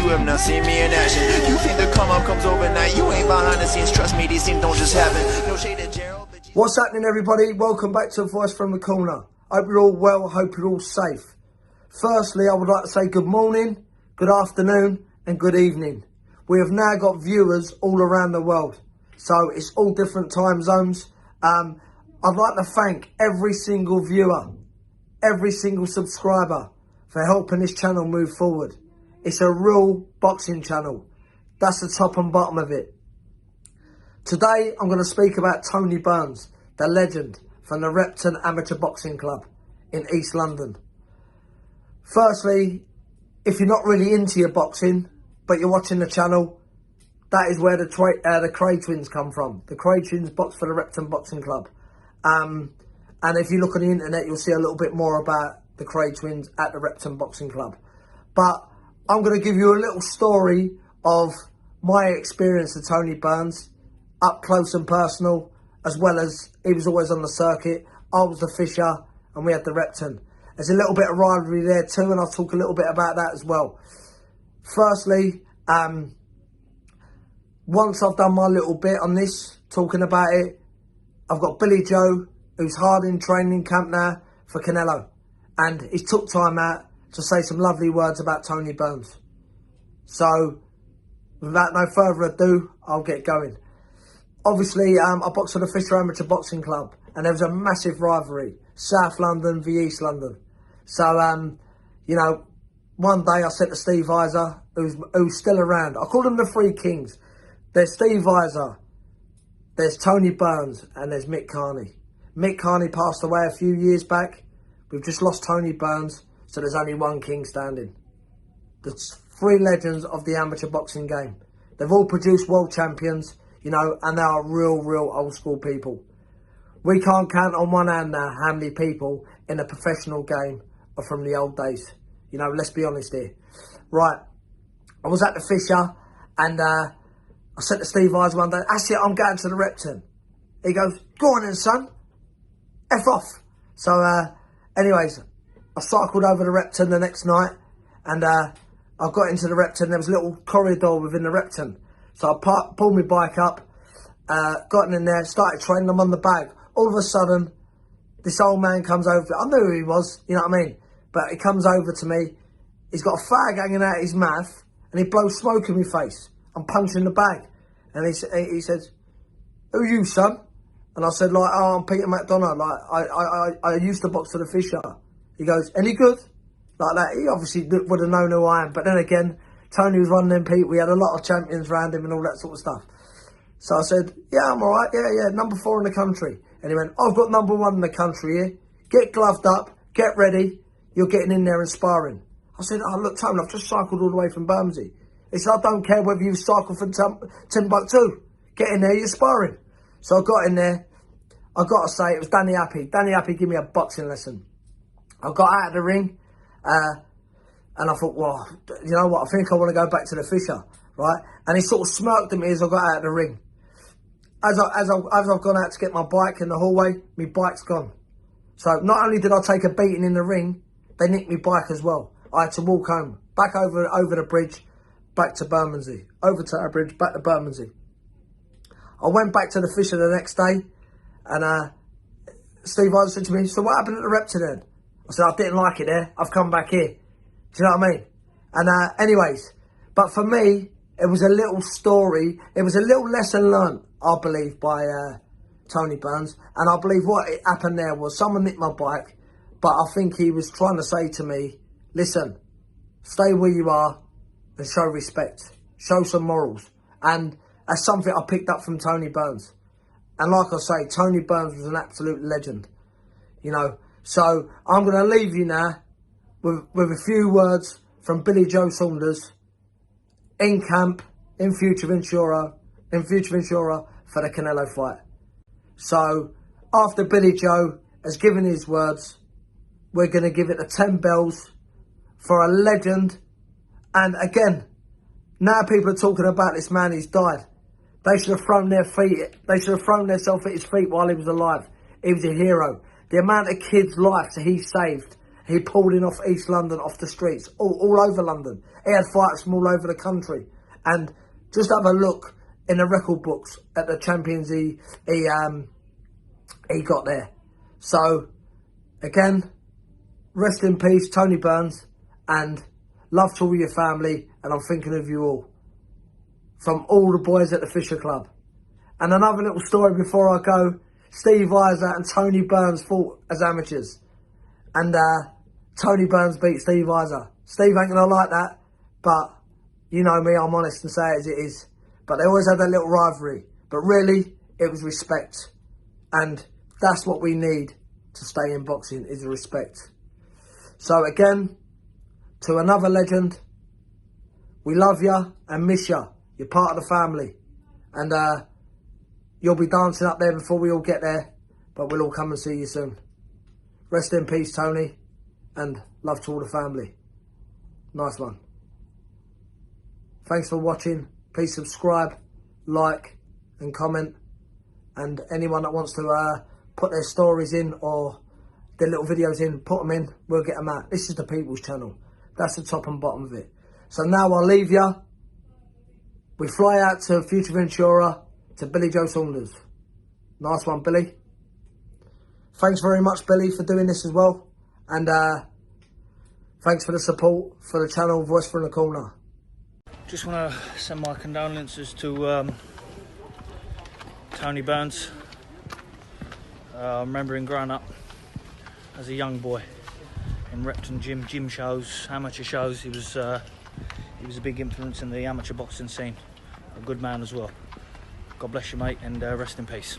you have not seen me in action. You think the come up comes overnight, you ain't behind the scenes. Trust me, these things don't just happen. No shade at Gerald. What's happening, everybody? Welcome back to A Voice from the Corner. Hope you're all well, hope you're all safe. Firstly, I would like to say good morning, good afternoon and good evening. We have now got viewers all around the world, so it's all different time zones. I'd like to thank every single viewer, every single subscriber for helping this channel move forward. It's a real boxing channel. That's the top and bottom of it. Today, I'm going to speak about Tony Burns, the legend from the Repton Amateur Boxing Club in East London. Firstly, if you're not really into your boxing, but you're watching the channel, that is where the Cray twins come from. The Cray twins box for the Repton Boxing Club. And if you look on the internet, you'll see a little bit more about the Cray twins at the Repton Boxing Club. But I'm going to give you a little story of my experience with Tony Burns, up close and personal, as well as he was always on the circuit. I was the Fisher and we had the Repton. There's a little bit of rivalry there too, and I'll talk a little bit about that as well. Firstly, once I've done my little bit on this, talking about it, I've got Billy Joe, who's hard in training camp now for Canelo, and he's took time out to say some lovely words about Tony Burns. So, without no further ado, I'll get going. Obviously, I boxed for the Fisher Amateur Boxing Club, and there was a massive rivalry, South London v East London. So, you know, one day I said to Steve Iser, who's still around, I call them the Three Kings. There's Steve Iser, there's Tony Burns, and there's Mick Carney. Mick Carney passed away a few years back. We've just lost Tony Burns, so there's only one king standing. The three legends of the amateur boxing game. They've all produced world champions, you know, and they are real old school people. We can't count on one hand now how many people in the professional game are from the old days. You know, let's be honest here. Right, I was at the Fisher, and I said to Steve Iser one day, that's it, I'm going to the Repton. He goes, go on then, son. F off. So, anyways, I cycled over the Repton the next night, and I got into the Repton. There was a little corridor within the Repton. So I pulled my bike up, got in there, started training. I'm on the bag. All of a sudden, this old man comes over. I knew who he was, you know what I mean? But he comes over to me. He's got a fag hanging out his mouth, and he blows smoke in my face. I'm punching the bag. And he says, who are you, son? And I said, like, oh, I'm Peter Mcdonagh. Like, I used to box for the Fisher. He goes, any good? Like that. He obviously would have known who I am. But then again, Tony was running them, Pete. We had a lot of champions around him and all that sort of stuff. So I said, yeah, I'm all right. Yeah, number 4 in the country. And he went, I've got number 1 in the country here. Get gloved up. Get ready. You're getting in there and sparring. I said, oh, look, Tony, I've just cycled all the way from Bermondsey. He said, I don't care whether you cycle from Timbuktu. Get in there, you're sparring. So I got in there. I got to say, it was Danny Happy. Danny Happy gave me a boxing lesson. I got out of the ring. And I thought, well, you know what? I think I want to go back to the Fisher, right? And he sort of smirked at me as I got out of the ring. As I've gone out to get my bike in the hallway, my bike's gone. So not only did I take a beating in the ring, they nicked my bike as well. I had to walk home, back over the bridge, back to Bermondsey. Over to our bridge, back to Bermondsey. I went back to the Fisher the next day, and Steve Iser said to me, so what happened at the Repton then? I said, I didn't like it there. I've come back here. Do you know what I mean? And anyways, but for me, it was a little story. It was a little lesson learned, I believe, by Tony Burns. And I believe what happened there was someone nicked my bike, but I think he was trying to say to me, listen, stay where you are and show respect. Show some morals. And that's something I picked up from Tony Burns. And like I say, Tony Burns was an absolute legend. You know, so I'm going to leave you now with a few words from Billy Joe Saunders in camp in Future Ventura for the Canelo fight. So after Billy Joe has given his words, we're going to give it the 10 bells for a legend. And again, now people are talking about this man who's died. They should have thrown their feet. They should have thrown themselves at his feet while he was alive. He was a hero. The amount of kids' lives that he saved He pulled in off East London, off the streets, all over London. He had fights from all over the country. And just have a look in the record books at the champions he got there. So, again, rest in peace, Tony Burns, and love to all your family, and I'm thinking of you all. From all the boys at the Fisher Club. And another little story before I go. Steve Isa and Tony Burns fought as amateurs. And Tony Burns beat Steve Isa. Steve ain't going to like that, but you know me, I'm honest and say it as it is. But they always had that little rivalry. But really, it was respect. And that's what we need to stay in boxing, is respect. So again, to another legend, we love you and miss you. You're part of the family. And you'll be dancing up there before we all get there. But we'll all come and see you soon. Rest in peace, Tony. And love to all the family. Nice one. Thanks for watching. Please subscribe, like and comment. And anyone that wants to put their stories in or their little videos in, put them in. We'll get them out. This is the People's Channel. That's the top and bottom of it. So now I'll leave you. We fly out to Future Ventura, to Billy Joe Saunders. Nice one, Billy. Thanks very much, Billy, for doing this as well. And thanks for the support for the channel, Voice from the Corner. Just want to send my condolences to Tony Burns. I remember him growing up as a young boy in Repton gym shows, amateur shows. He was a big influence in the amateur boxing scene. A good man as well. God bless you, mate, and rest in peace.